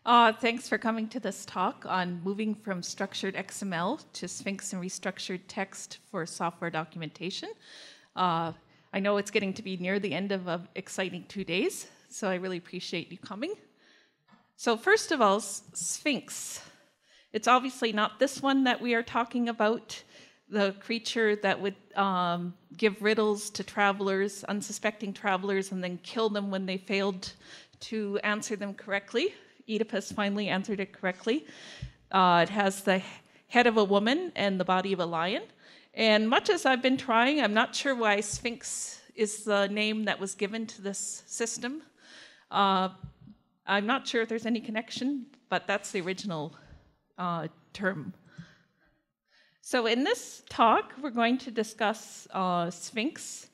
Thanks for coming to this talk on moving from structured XML to Sphinx and restructured text for software documentation. I know it's getting to be near the end of an exciting 2 days, so I really appreciate you coming. So first of all, Sphinx. It's obviously not this one that we are talking about, the creature that would give riddles to travelers, unsuspecting travelers, and then kill them when they failed to answer them correctly. Oedipus finally answered it correctly. It has the head of a woman and the body of a lion. And much as I've been trying, I'm not sure why Sphinx is the name that was given to this system. I'm not sure if there's any connection, but that's the original term. So in this talk, we're going to discuss Sphinx,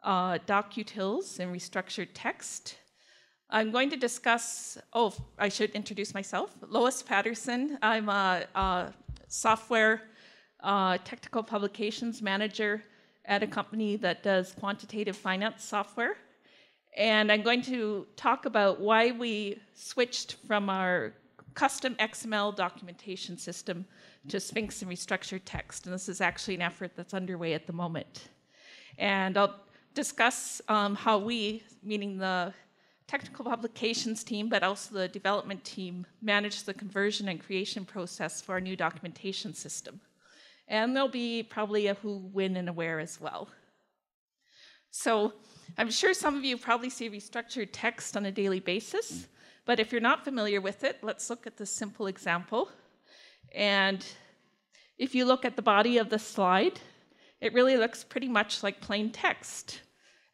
docutils, and restructured text. I'm going to discuss, I should introduce myself. Lois Patterson. I'm a software technical publications manager at a company that does quantitative finance software. And I'm going to talk about why we switched from our custom XML documentation system to Sphinx and restructured text. And this is actually an effort that's underway at the moment. And I'll discuss how we, meaning the technical publications team, but also the development team, manage the conversion and creation process for our new documentation system. And there'll be probably a who, when, and a where as well. So I'm sure some of you probably see restructured text on a daily basis, but if you're not familiar with it, let's look at this simple example. And if you look at the body of the slide, it really looks pretty much like plain text.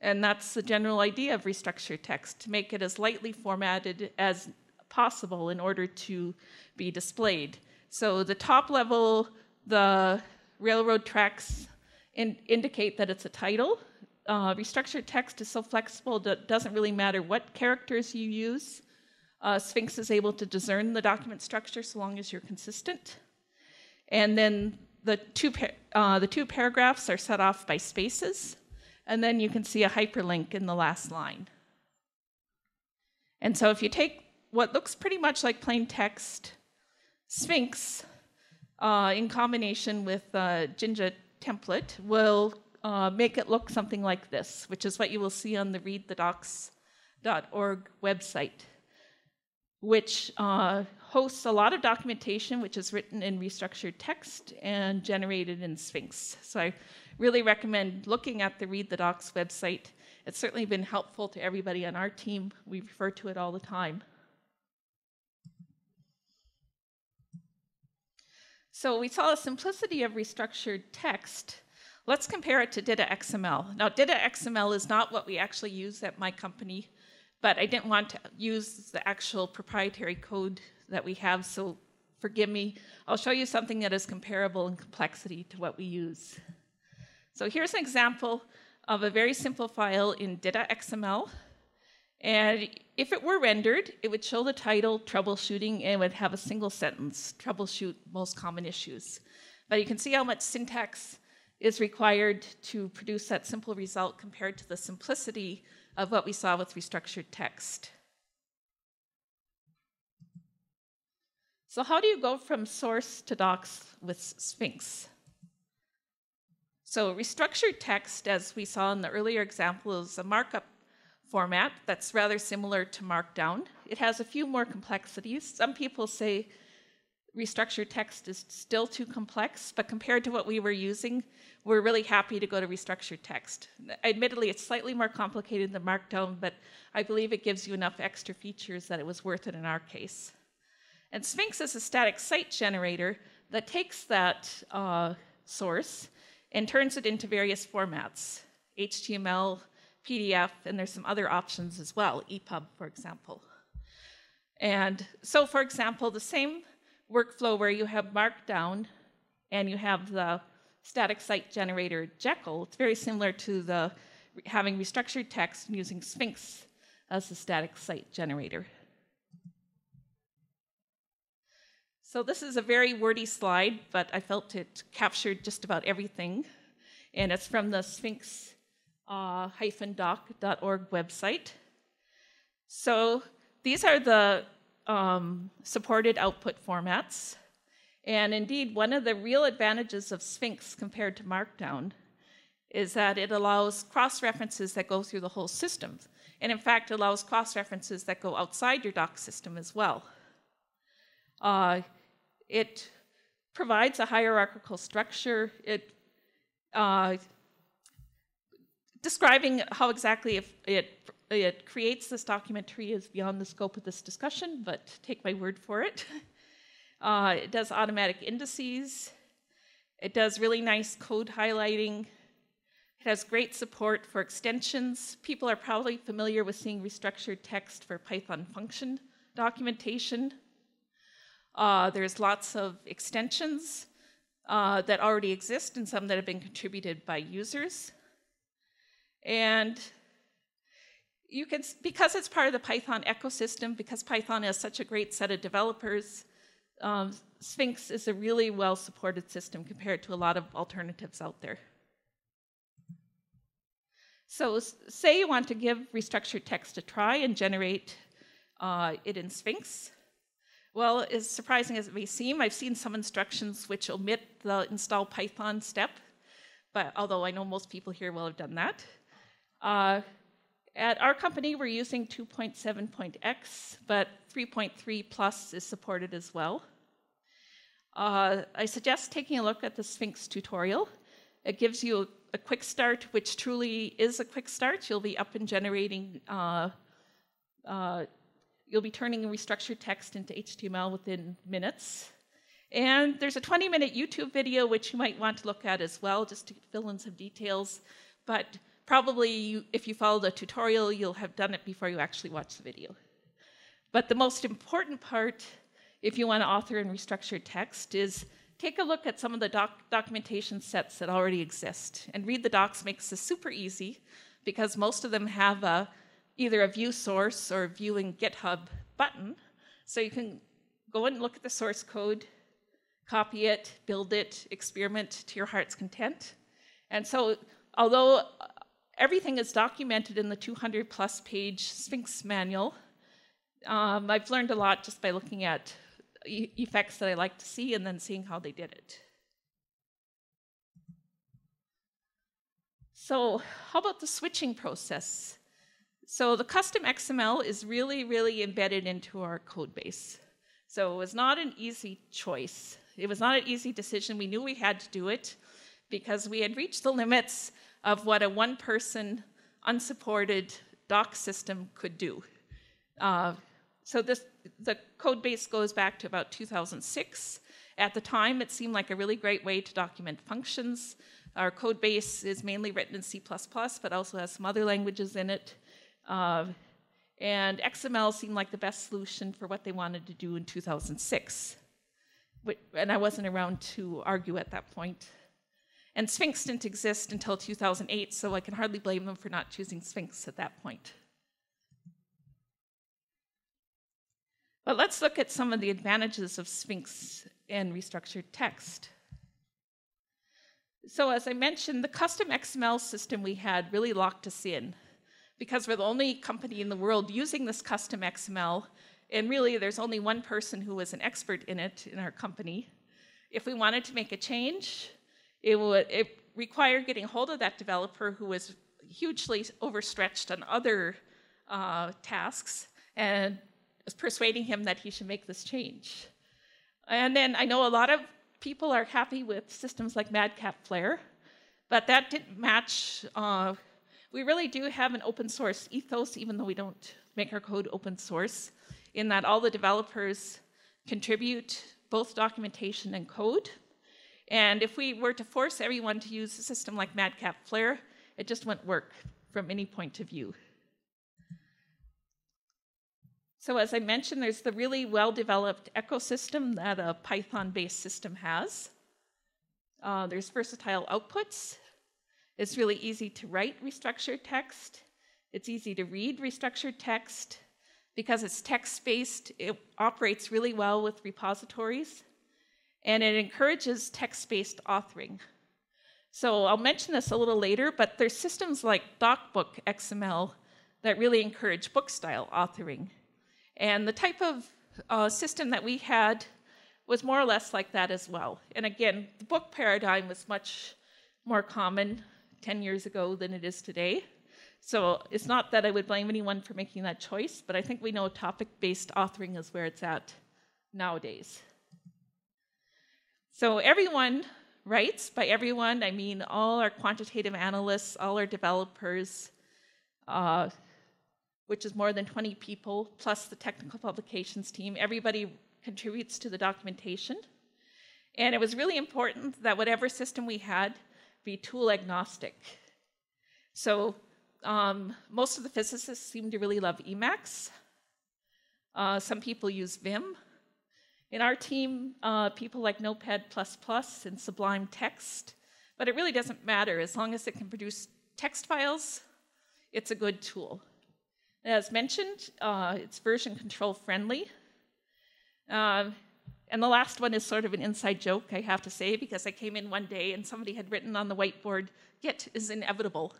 And that's the general idea of restructured text, to make it as lightly formatted as possible in order to be displayed. So the top level, the railroad tracks indicate that it's a title. Restructured text is so flexible that it doesn't really matter what characters you use. Sphinx is able to discern the document structure so long as you're consistent. And then the two paragraphs are set off by spaces. And then you can see a hyperlink in the last line. And so if you take what looks pretty much like plain text, Sphinx, in combination with Jinja template, will make it look something like this, which is what you will see on the readthedocs.org website, which hosts a lot of documentation which is written in restructured text and generated in Sphinx. So I really recommend looking at the Read the Docs website. It's certainly been helpful to everybody on our team. We refer to it all the time. So we saw the simplicity of restructured text. Let's compare it to DITA-XML. Now, DITA-XML is not what we actually use at my company, but I didn't want to use the actual proprietary code that we have, so forgive me. I'll show you something that is comparable in complexity to what we use. So here's an example of a very simple file in DITA-XML. And if it were rendered, it would show the title, troubleshooting, and it would have a single sentence, troubleshoot most common issues. But you can see how much syntax is required to produce that simple result compared to the simplicity of what we saw with restructured text. So how do you go from source to docs with Sphinx? So restructured text, as we saw in the earlier example, is a markup format that's rather similar to Markdown. It has a few more complexities. Some people say restructured text is still too complex, but compared to what we were using, we're really happy to go to restructured text. Admittedly, it's slightly more complicated than Markdown, but I believe it gives you enough extra features that it was worth it in our case. And Sphinx is a static site generator that takes that source and turns it into various formats, HTML, PDF, and there's some other options as well, EPUB, for example. And so, for example, the same workflow where you have Markdown and you have the static site generator Jekyll, it's very similar to having restructured text and using Sphinx as the static site generator. So this is a very wordy slide, but I felt it captured just about everything. And it's from the Sphinx-doc.org website. So these are the supported output formats. And indeed, one of the real advantages of Sphinx compared to Markdown is that it allows cross-references that go through the whole system. And in fact, allows cross-references that go outside your doc system as well. It provides a hierarchical structure. Describing how exactly it creates this document tree is beyond the scope of this discussion, but take my word for it. It does automatic indices. It does really nice code highlighting. It has great support for extensions. People are probably familiar with seeing restructured text for Python function documentation. There's lots of extensions that already exist and some that have been contributed by users. And you can, because it's part of the Python ecosystem, because Python has such a great set of developers, Sphinx is a really well-supported system compared to a lot of alternatives out there. So say you want to give restructured text a try and generate it in Sphinx. Well, as surprising as it may seem, I've seen some instructions which omit the install Python step, but although I know most people here will have done that. At our company, we're using 2.7.x, but 3.3 plus is supported as well. I suggest taking a look at the Sphinx tutorial. It gives you a quick start, which truly is a quick start. You'll be up and generating, you'll be turning restructured text into HTML within minutes. And there's a 20-minute YouTube video, which you might want to look at as well, just to fill in some details. But probably, if you follow the tutorial, you'll have done it before you actually watch the video. But the most important part, if you want to author in restructured text, is take a look at some of the documentation sets that already exist. And read the docs makes this super easy, because most of them have either a view source or viewing GitHub button. So you can go and look at the source code, copy it, build it, experiment to your heart's content. And so, although everything is documented in the 200-plus page Sphinx manual, I've learned a lot just by looking at effects that I like to see and then seeing how they did it. So how about the switching process? So the custom XML is really, really embedded into our code base. So it was not an easy choice. It was not an easy decision. We knew we had to do it because we had reached the limits of what a one-person, unsupported doc system could do. So the code base goes back to about 2006. At the time, it seemed like a really great way to document functions. Our code base is mainly written in C++, but also has some other languages in it. And XML seemed like the best solution for what they wanted to do in 2006. And I wasn't around to argue at that point. And Sphinx didn't exist until 2008, so I can hardly blame them for not choosing Sphinx at that point. But let's look at some of the advantages of Sphinx and restructured text. So as I mentioned, the custom XML system we had really locked us in, because we're the only company in the world using this custom XML, and really there's only one person who was an expert in it in our company. If we wanted to make a change, it required getting hold of that developer who was hugely overstretched on other tasks and persuading him that he should make this change. And then I know a lot of people are happy with systems like Madcap Flare, but that didn't match. We really do have an open source ethos, even though we don't make our code open source, in that all the developers contribute both documentation and code. And if we were to force everyone to use a system like Madcap Flare, it just wouldn't work from any point of view. So as I mentioned, there's the really well-developed ecosystem that a Python-based system has. There's versatile outputs. It's really easy to write restructured text. It's easy to read restructured text. Because it's text-based, it operates really well with repositories. And it encourages text-based authoring. So I'll mention this a little later, but there's systems like DocBook XML that really encourage book-style authoring. And the type of system that we had was more or less like that as well. And again, the book paradigm was much more common 10 years ago than it is today. So it's not that I would blame anyone for making that choice, but I think we know topic-based authoring is where it's at nowadays. So everyone writes. By everyone, I mean all our quantitative analysts, all our developers, which is more than 20 people, plus the technical publications team. Everybody contributes to the documentation. And it was really important that whatever system we had be tool agnostic. So most of the physicists seem to really love Emacs. Some people use Vim. In our team, people like Notepad++ and Sublime Text. But it really doesn't matter. As long as it can produce text files, it's a good tool. As mentioned, it's version control friendly. And the last one is sort of an inside joke, I have to say, because I came in one day and somebody had written on the whiteboard, Git is inevitable.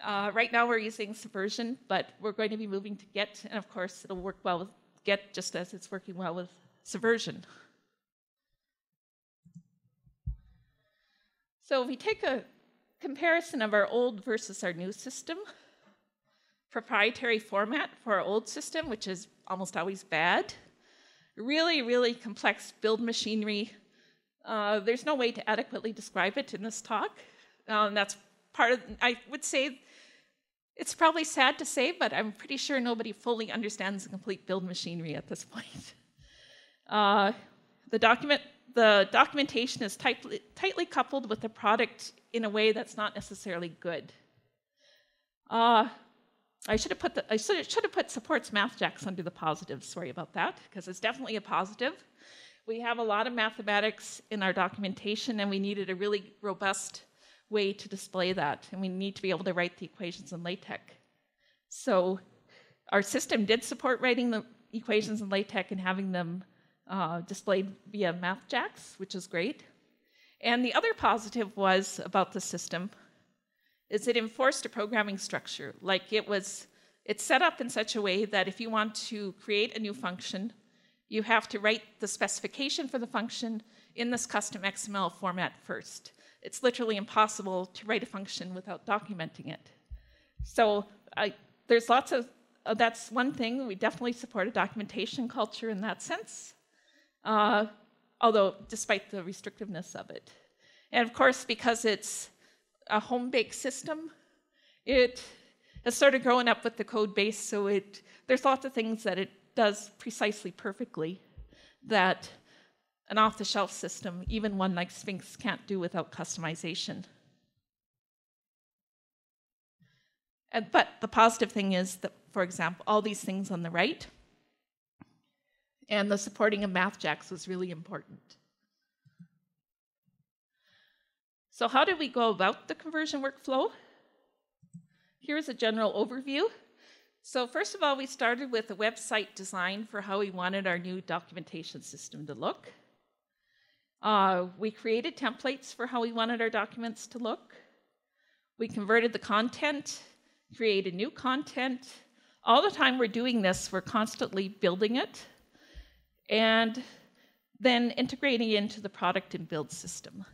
Right now we're using Subversion, but we're going to be moving to Git, and of course it'll work well with Git just as it's working well with Subversion. So if we take a comparison of our old versus our new system, proprietary format for our old system, which is almost always bad, really, really complex build machinery. There's no way to adequately describe it in this talk. That's part of, I would say, it's probably sad to say, but I'm pretty sure nobody fully understands the complete build machinery at this point. The documentation is tightly coupled with the product in a way that's not necessarily good. I should have put supports Mathjax under the positives. Sorry about that, because it's definitely a positive. We have a lot of mathematics in our documentation, and we needed a really robust way to display that, and we need to be able to write the equations in LaTeX. So our system did support writing the equations in LaTeX and having them displayed via Mathjax, which is great. And the other positive was about the system is it enforced a programming structure. Like it's set up in such a way that if you want to create a new function, you have to write the specification for the function in this custom XML format first. It's literally impossible to write a function without documenting it. So there's lots of, that's one thing. We definitely support a documentation culture in that sense, although despite the restrictiveness of it. And of course, because it's a home-baked system, it has sort of grown up with the code base, so there's lots of things that it does precisely perfectly that an off-the-shelf system, even one like Sphinx, can't do without customization. But the positive thing is that, for example, all these things on the right, and the supporting of Mathjax was really important. So how did we go about the conversion workflow? Here's a general overview. So first of all, we started with a website design for how we wanted our new documentation system to look. We created templates for how we wanted our documents to look. We converted the content, created new content. All the time we're doing this, we're constantly building it and then integrating it into the product and build system.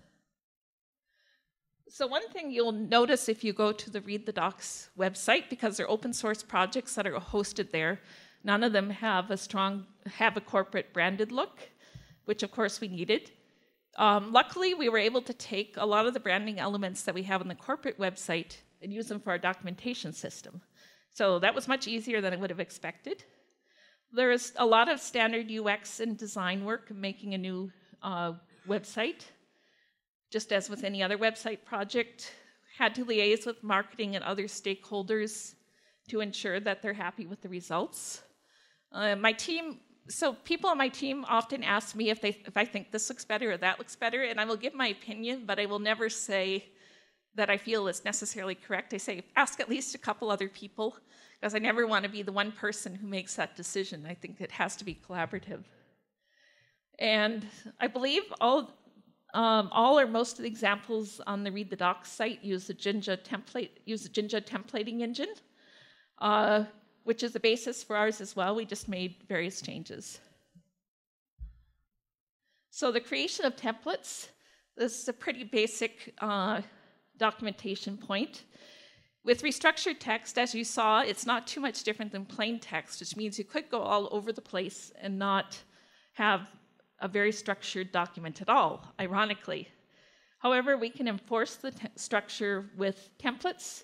So one thing you'll notice if you go to the Read the Docs website, because they're open source projects that are hosted there, none of them have a corporate branded look, which of course we needed. Luckily, we were able to take a lot of the branding elements that we have on the corporate website and use them for our documentation system. So that was much easier than I would have expected. There's a lot of standard UX and design work making a new website. Just as with any other website project, had to liaise with marketing and other stakeholders to ensure that they're happy with the results. So people on my team often ask me if I think this looks better or that looks better, and I will give my opinion, but I will never say that I feel it's necessarily correct. I say, ask at least a couple other people, because I never want to be the one person who makes that decision. I think it has to be collaborative. And I believe all or most of the examples on the Read the Docs site use the Jinja templating engine, which is the basis for ours as well. We just made various changes. So the creation of templates, this is a pretty basic documentation point. With restructured text, as you saw, it's not too much different than plain text, which means you could go all over the place and not have a very structured document at all, ironically. However, we can enforce the structure with templates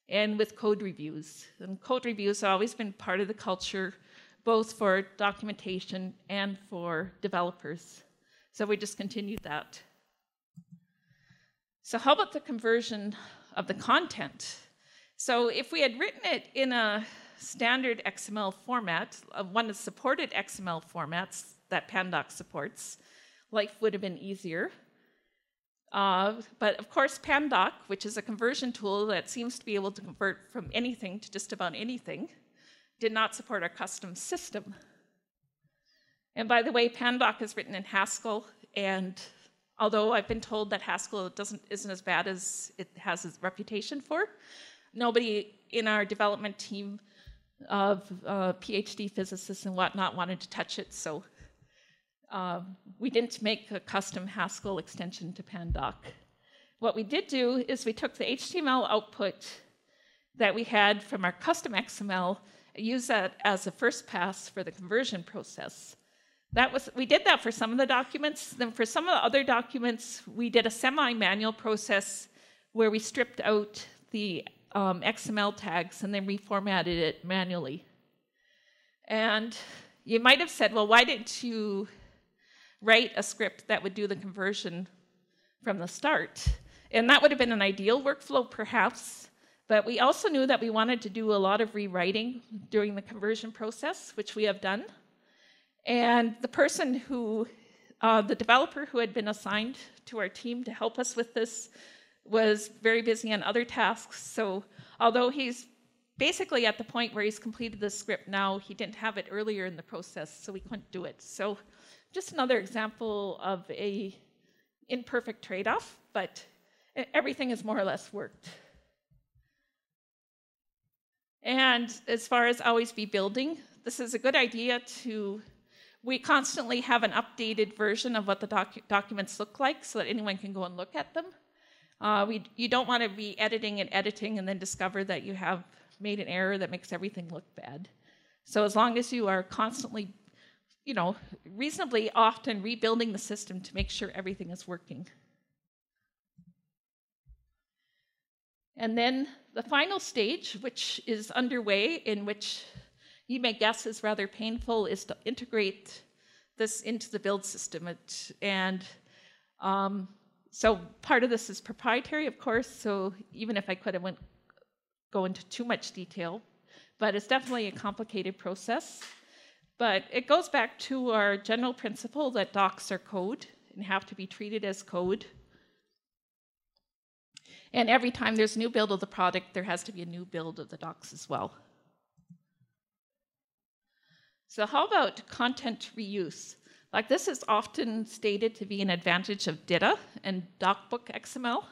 and with code reviews. And code reviews have always been part of the culture, both for documentation and for developers. So we just continued that. So how about the conversion of the content? So if we had written it in a standard XML format, one of the supported XML formats that PanDoc supports, life would have been easier. But of course, PanDoc, which is a conversion tool that seems to be able to convert from anything to just about anything, did not support our custom system. And by the way, PanDoc is written in Haskell, and although I've been told that Haskell isn't as bad as it has its reputation for, nobody in our development team of PhD physicists and whatnot wanted to touch it, so we didn't make a custom Haskell extension to PanDoc. What we did do is we took the HTML output that we had from our custom XML, used that as a first pass for the conversion process. We did that for some of the documents. Then for some of the other documents, we did a semi-manual process where we stripped out the XML tags and then reformatted it manually. And you might have said, well, why didn't you write a script that would do the conversion from the start? And that would have been an ideal workflow, perhaps. But we also knew that we wanted to do a lot of rewriting during the conversion process, which we have done. And the person who, the developer who had been assigned to our team to help us with this was very busy on other tasks. So although he's basically at the point where he's completed the script now, he didn't have it earlier in the process, so we couldn't do it. So just another example of a imperfect trade-off, but everything has more or less worked. And as far as always be building, this is a good idea we constantly have an updated version of what the documents look like so that anyone can go and look at them. You don't want to be editing and then discover that you have made an error that makes everything look bad. So as long as you are constantly, reasonably often rebuilding the system to make sure everything is working. And then the final stage, which is underway, in which you may guess is rather painful, is to integrate this into the build system. So part of this is proprietary, of course, so even if I could, I wouldn't go into too much detail, but it's definitely a complicated process. But it goes back to our general principle that docs are code and have to be treated as code. And every time there's a new build of the product, there has to be a new build of the docs as well. So how about content reuse? Like, this is often stated to be an advantage of DITA and DocBook XML.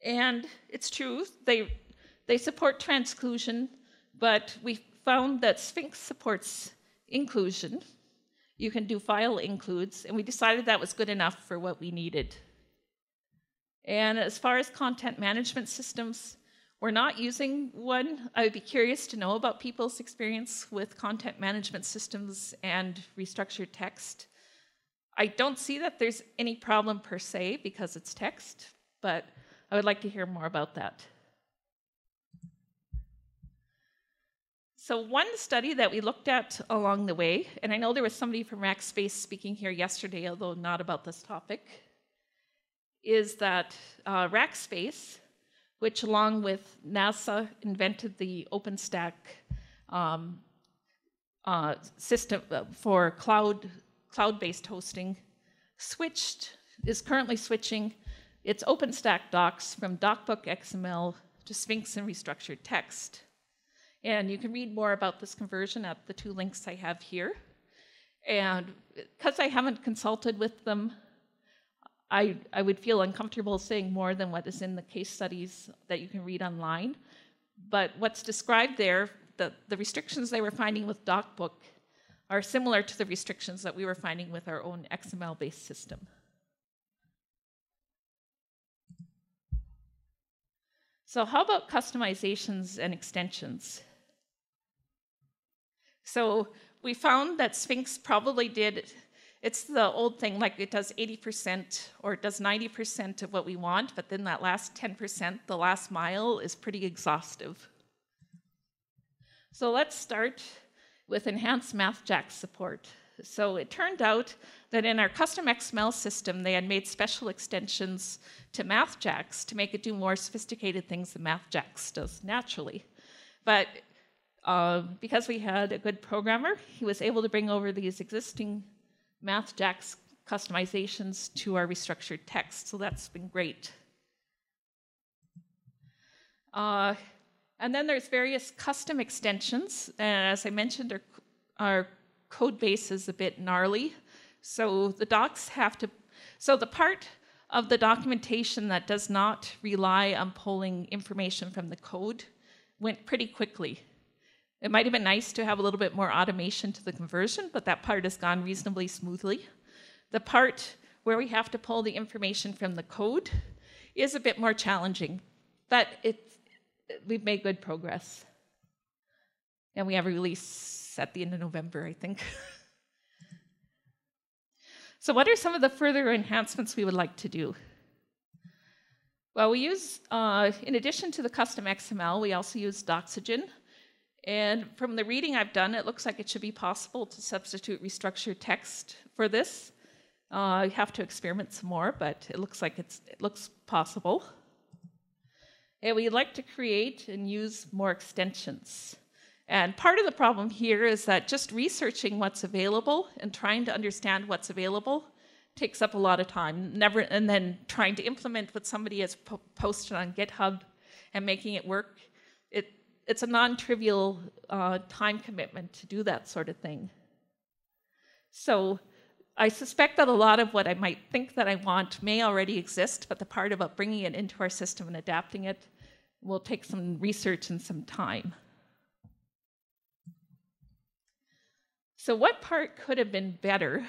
And it's true, they support transclusion, but we found that Sphinx supports inclusion. You can do file includes, and we decided that was good enough for what we needed. And as far as content management systems, we're not using one. I would be curious to know about people's experience with content management systems and restructured text. I don't see that there's any problem per se because it's text, but I would like to hear more about that. So one study that we looked at along the way, and I know there was somebody from Rackspace speaking here yesterday, although not about this topic, is that Rackspace, which along with NASA invented the OpenStack system for cloud-based hosting, is currently switching its OpenStack docs from DocBook XML to Sphinx and restructured text. And you can read more about this conversion at the 2 links I have here. And because I haven't consulted with them, I would feel uncomfortable saying more than what is in the case studies that you can read online. But what's described there, the restrictions they were finding with DocBook are similar to the restrictions that we were finding with our own XML-based system. So how about customizations and extensions? So we found that Sphinx probably did, it's the old thing, like it does 80% or it does 90% of what we want, but then that last 10%, the last mile, is pretty exhaustive. So let's start with enhanced Mathjax support. So it turned out that in our custom XML system, they had made special extensions to Mathjax to make it do more sophisticated things than Mathjax does naturally. But because we had a good programmer, he was able to bring over these existing Mathjax customizations to our restructured text, so that's been great. And then there's various custom extensions. And as I mentioned, our code base is a bit gnarly. So the docs have to, so the part of the documentation that does not rely on pulling information from the code went pretty quickly. It might have been nice to have a little bit more automation to the conversion, but that part has gone reasonably smoothly. The part where we have to pull the information from the code is a bit more challenging, but we've made good progress. And we have a release at the end of November, I think. So what are some of the further enhancements we would like to do? Well, we use, in addition to the custom XML, we also use Doxygen. And from the reading I've done, it looks like it should be possible to substitute restructured text for this. I have to experiment some more, but it looks like it looks possible. And we'd like to create and use more extensions. And part of the problem here is that just researching what's available and trying to understand what's available takes up a lot of time. And then trying to implement what somebody has posted on GitHub and making it work, it's a non-trivial time commitment to do that sort of thing. So I suspect that a lot of what I might think that I want may already exist, but the part about bringing it into our system and adapting it will take some research and some time. So what part could have been better?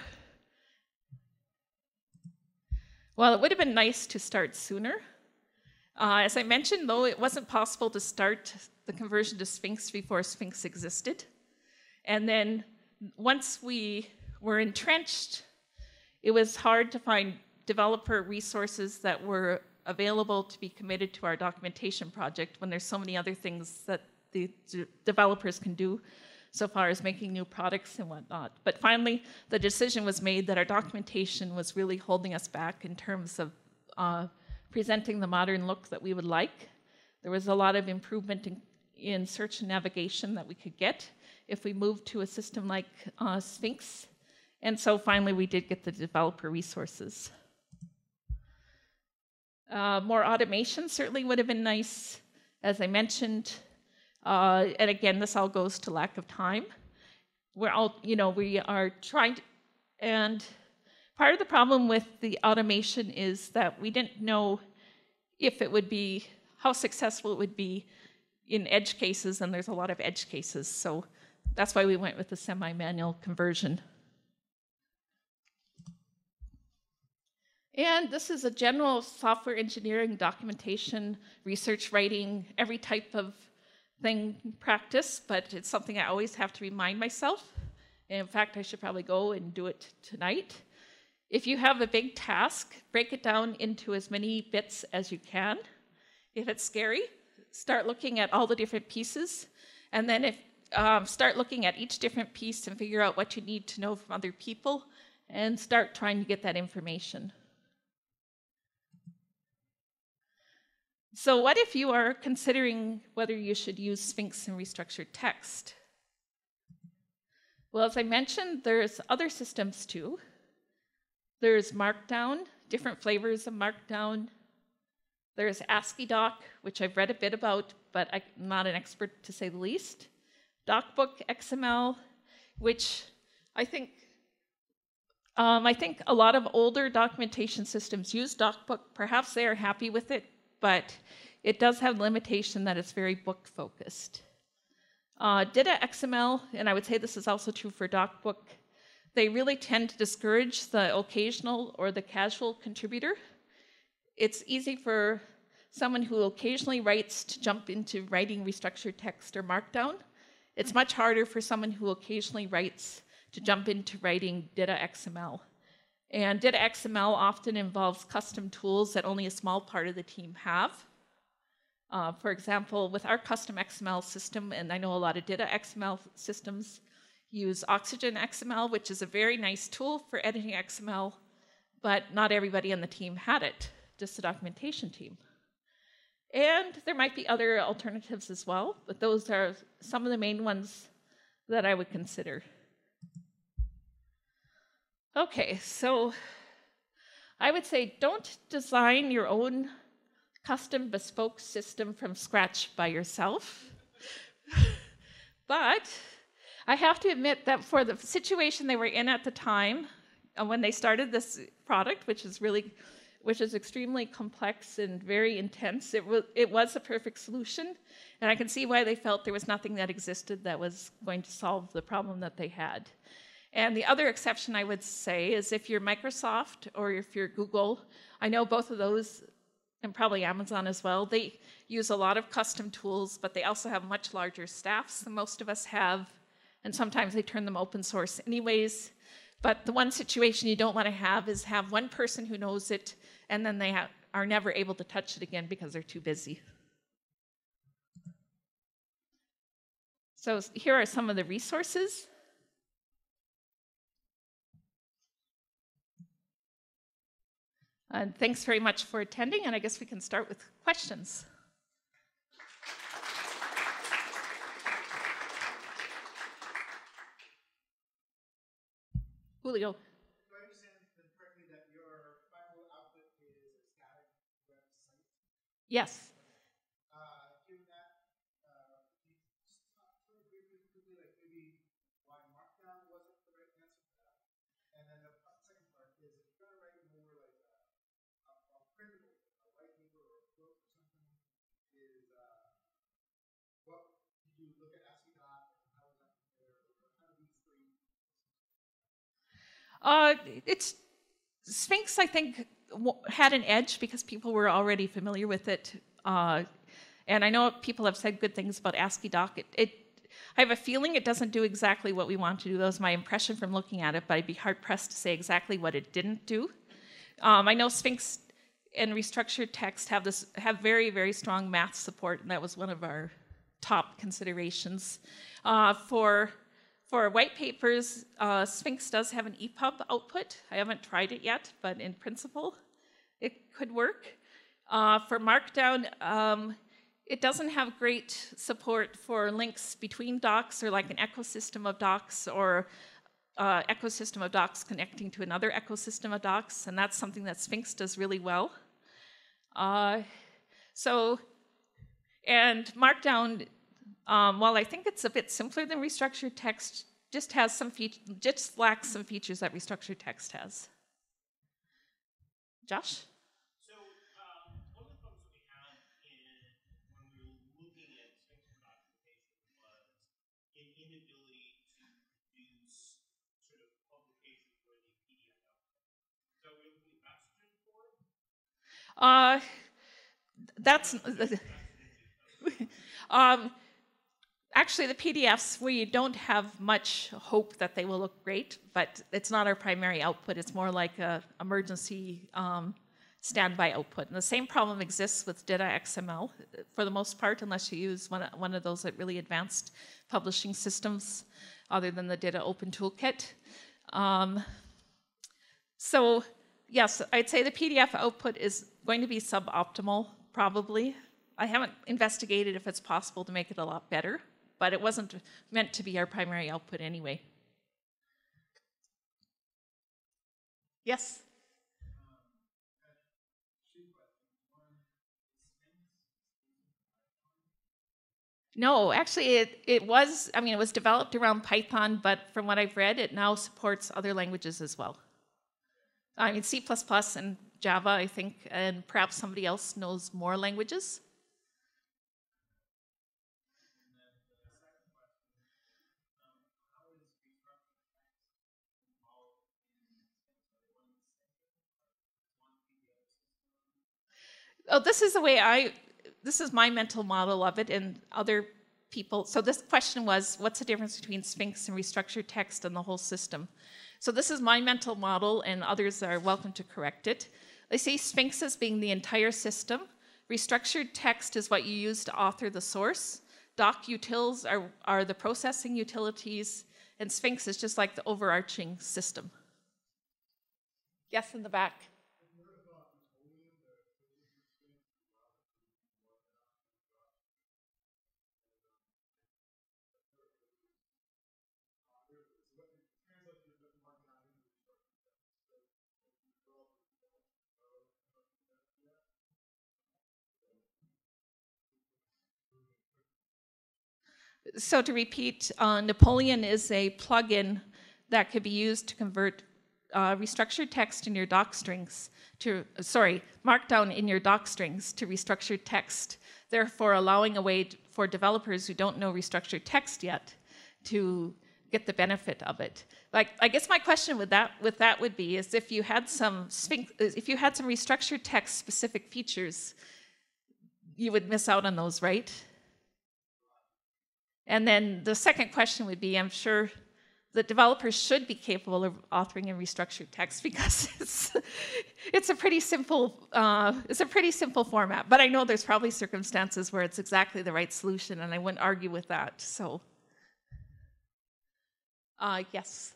Well, it would have been nice to start sooner. As I mentioned, though, it wasn't possible to start the conversion to Sphinx before Sphinx existed. And then once we were entrenched, it was hard to find developer resources that were available to be committed to our documentation project when there's so many other things that the developers can do so far as making new products and whatnot. But finally, the decision was made that our documentation was really holding us back in terms of presenting the modern look that we would like. There was a lot of improvement in search and navigation that we could get if we moved to a system like Sphinx. And so finally, we did get the developer resources. More automation certainly would have been nice, as I mentioned. And again, this all goes to lack of time. We are trying to, and part of the problem with the automation is that we didn't know if it would be, how successful it would be in edge cases, and there's a lot of edge cases. So that's why we went with the semi-manual conversion. And this is a general software engineering, documentation, research writing, every type of thing practice, but it's something I always have to remind myself. And in fact, I should probably go and do it tonight. If you have a big task, break it down into as many bits as you can. If it's scary, start looking at all the different pieces, and then start looking at each different piece and figure out what you need to know from other people, and start trying to get that information. So what if you are considering whether you should use Sphinx and restructured text? Well, as I mentioned, there's other systems too. There's Markdown, different flavors of Markdown. There's AsciiDoc, which I've read a bit about, but I'm not an expert to say the least. DocBook XML, which I think a lot of older documentation systems use DocBook. Perhaps they are happy with it, but it does have limitation that it's very book focused. Data XML, and I would say this is also true for DocBook, they really tend to discourage the occasional or the casual contributor. It's easy for someone who occasionally writes to jump into writing restructured text or Markdown. It's much harder for someone who occasionally writes to jump into writing Data XML. And Data XML often involves custom tools that only a small part of the team have. For example, with our custom XML system, and I know a lot of Data XML systems use Oxygen XML, which is a very nice tool for editing XML, but not everybody on the team had it, just the documentation team. And there might be other alternatives as well, but those are some of the main ones that I would consider. Okay, so I would say don't design your own custom bespoke system from scratch by yourself. But I have to admit that for the situation they were in at the time, when they started this product, which is extremely complex and very intense, it was a perfect solution. And I can see why they felt there was nothing that existed that was going to solve the problem that they had. And the other exception I would say is if you're Microsoft or if you're Google, I know both of those, and probably Amazon as well, they use a lot of custom tools, but they also have much larger staffs than most of us have, and sometimes they turn them open source anyways. But the one situation you don't want to have is have one person who knows it, and then they are never able to touch it again because they're too busy. So here are some of the resources. And thanks very much for attending, and I guess we can start with questions. Julio. Do I understand correctly that your final output is a static website? Yes. Given that, can you just talk sort of briefly, like maybe why Markdown wasn't the right answer for that? And then the second part is, if you're going to write more like a printable, a white paper or a book or something, is what did you look at ASCII.doc and how was that compared, or how do these three? It's Sphinx, I think, had an edge because people were already familiar with it. And I know people have said good things about ASCII.doc. I have a feeling it doesn't do exactly what we want to do. That was my impression from looking at it, but I'd be hard-pressed to say exactly what it didn't do. I know Sphinx and restructuredText have very, very strong math support, and that was one of our top considerations. For white papers, Sphinx does have an EPUB output. I haven't tried it yet, but in principle, it could work. For Markdown, it doesn't have great support for links between docs or like an ecosystem of docs or ecosystem of docs connecting to another ecosystem of docs, and that's something that Sphinx does really well. And Markdown, while I think it's a bit simpler than restructuredText, just lacks some features that restructuredText has. Josh? So one of the problems that we had when we were looking at Sphinx for documentation was an inability to produce sort of publication for the PDF output. So we're looking at Mathjax for it? That's actually, the PDFs, we don't have much hope that they will look great, but it's not our primary output. It's more like an emergency standby output. And the same problem exists with Data XML for the most part, unless you use one of those really advanced publishing systems other than the Data Open Toolkit. So yes, I'd say the PDF output is going to be suboptimal, probably. I haven't investigated if it's possible to make it a lot better, but it wasn't meant to be our primary output anyway. Yes? No, actually it was developed around Python, but from what I've read, it now supports other languages as well. I mean, C++ and Java, I think, and perhaps somebody else knows more languages. Oh, this is the way this is my mental model of it, and other people. So this question was, what's the difference between Sphinx and restructured text and the whole system? So this is my mental model, and others are welcome to correct it. I see Sphinx as being the entire system. Restructured text is what you use to author the source. Doc utils are the processing utilities, and Sphinx is just like the overarching system. Yes, in the back. So to repeat, Napoleon is a plugin that could be used to convert restructured text in your doc strings to, markdown in your doc strings to restructured text, therefore allowing a way for developers who don't know restructured text yet to get the benefit of it. Like, I guess my question with that would be is if you had some restructured text specific features, you would miss out on those, right? And then the second question would be, I'm sure the developers should be capable of authoring in restructured text because it's a pretty simple format. But I know there's probably circumstances where it's exactly the right solution, and I wouldn't argue with that. So, yes.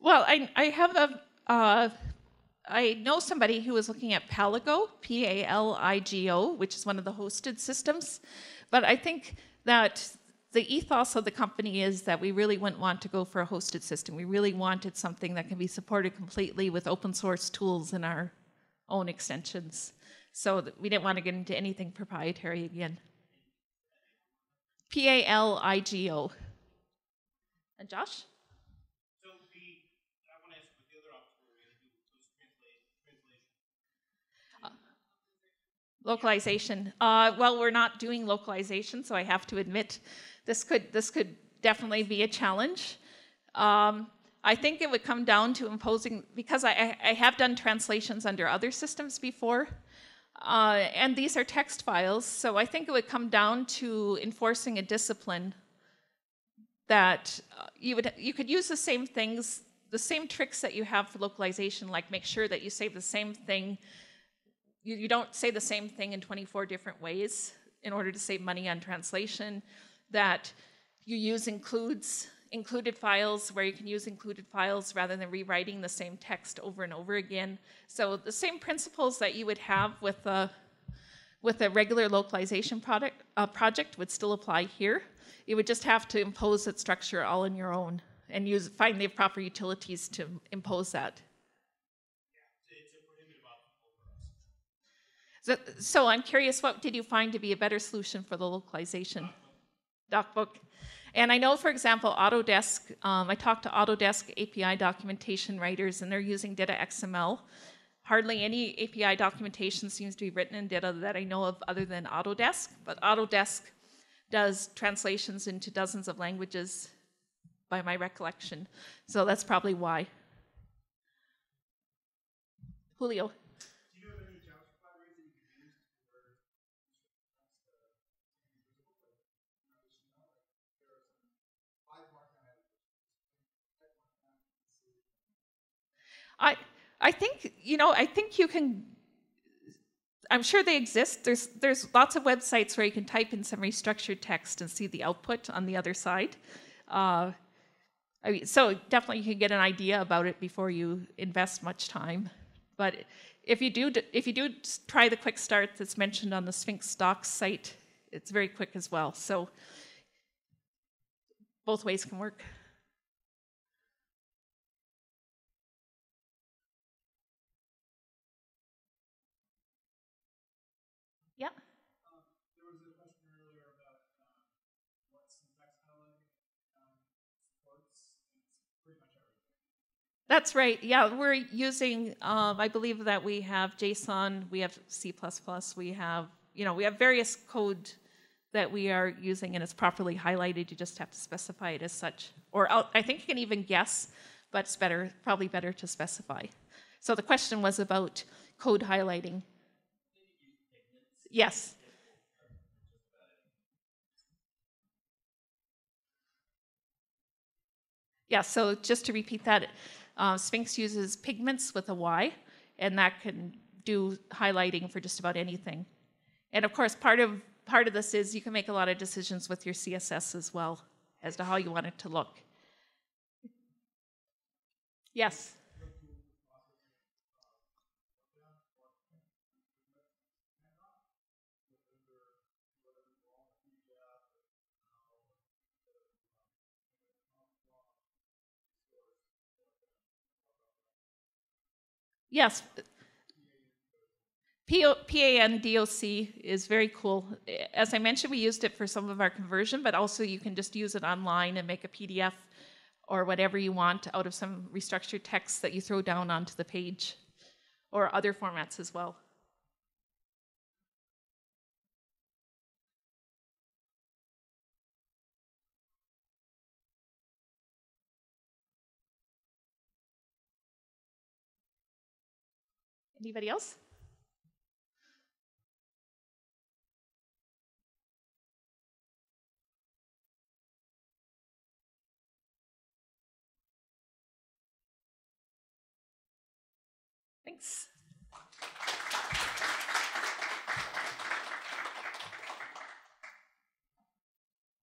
Well, I have I know somebody who was looking at Paligo, Paligo, which is one of the hosted systems. But I think that the ethos of the company is that we really wouldn't want to go for a hosted system. We really wanted something that can be supported completely with open source tools and our own extensions. So we didn't want to get into anything proprietary again. Paligo. And Josh? Localization. Well, we're not doing localization, so I have to admit this could definitely be a challenge. I think it would come down to imposing, because I have done translations under other systems before, and these are text files, so I think it would come down to enforcing a discipline that you could use the same things, the same tricks that you have for localization, like make sure that you say the same thing. You don't say the same thing in 24 different ways in order to save money on translation, that you use included files where you can use included files rather than rewriting the same text over and over again. So the same principles that you would have with a regular localization project would still apply here. You would just have to impose that structure all on your own and find the proper utilities to impose that. So I'm curious, what did you find to be a better solution for the localization? DocBook. And I know, for example, Autodesk, I talked to Autodesk API documentation writers, and they're using Data XML. Hardly any API documentation seems to be written in Data that I know of other than Autodesk, but Autodesk does translations into dozens of languages by my recollection. So that's probably why. Julio. I think you can. I'm sure they exist. There's lots of websites where you can type in some restructured text and see the output on the other side. So definitely you can get an idea about it before you invest much time. But if you do try the quick start that's mentioned on the Sphinx docs site, it's very quick as well. So both ways can work. That's right. Yeah, we're using, I believe that we have JSON, we have C++, we have, we have various code that we are using, and it's properly highlighted. You just have to specify it as such. Or I think you can even guess, but it's probably better to specify. So the question was about code highlighting. Yes. Yeah, so just to repeat that, Sphinx uses pigments with a Y, and that can do highlighting for just about anything. And of course, part of this is you can make a lot of decisions with your CSS as well as to how you want it to look. Yes. Yes. PANDOC is very cool. As I mentioned, we used it for some of our conversion, but also you can just use it online and make a PDF or whatever you want out of some restructured text that you throw down onto the page, or other formats as well. Anybody else? Thanks.